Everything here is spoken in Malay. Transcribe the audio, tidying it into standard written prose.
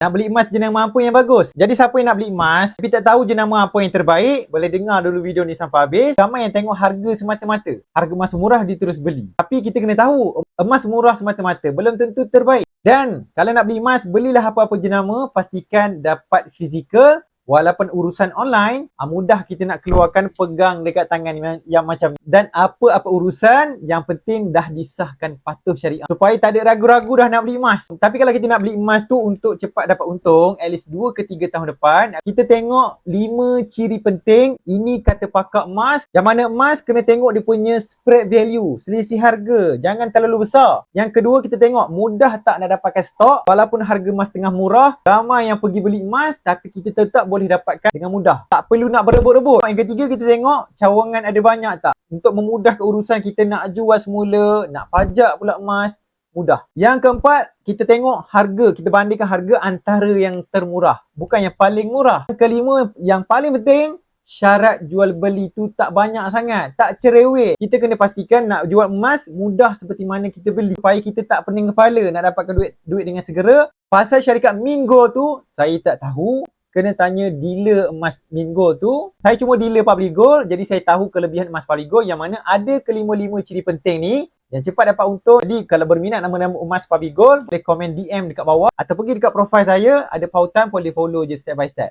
Nak beli emas jenama apa yang bagus? Jadi siapa yang nak beli emas tapi tak tahu jenama apa yang terbaik, boleh dengar dulu video ni sampai habis. Ramai yang tengok harga semata-mata. Harga emas murah dia terus beli. Tapi kita kena tahu, emas murah semata-mata belum tentu terbaik. Dan kalau nak beli emas, belilah apa-apa jenama, pastikan dapat fizikal. Walaupun urusan online, mudah kita nak keluarkan, pegang dekat tangan yang macam ni. Dan apa-apa urusan, yang penting dah disahkan patuh syariah. Supaya tak ada ragu-ragu dah nak beli emas. Tapi kalau kita nak beli emas tu untuk cepat dapat untung, at least 2 ke 3 tahun depan, kita tengok 5 ciri penting. Ini kata pakar emas. Yang mana emas kena tengok dia punya spread value, selisih harga. Jangan terlalu besar. Yang kedua, kita tengok mudah tak nak dapatkan stok. Walaupun harga emas tengah murah, ramai yang pergi beli emas, tapi kita tetap boleh dapatkan dengan mudah. Tak perlu nak berebut-rebut. Yang ketiga, kita tengok cawangan ada banyak tak. Untuk memudahkan urusan kita nak jual semula, nak pajak pula emas, mudah. Yang keempat, kita tengok harga. Kita bandingkan harga antara yang termurah, bukan yang paling murah. Yang kelima, yang paling penting, syarat jual beli tu tak banyak sangat, tak cerewet. Kita kena pastikan nak jual emas mudah seperti mana kita beli, supaya kita tak pening kepala nak dapatkan duit dengan segera. Pasal syarikat Mint Gold tu, saya tak tahu. Kena tanya dealer emas Mint Gold tu. Saya cuma dealer Public Gold, jadi saya tahu kelebihan emas Public Gold yang mana ada kelima-lima ciri penting ni yang cepat dapat untung. Jadi kalau berminat nama-nama emas Public Gold, boleh komen DM dekat bawah atau pergi dekat profil saya, ada pautan, boleh follow je step by step.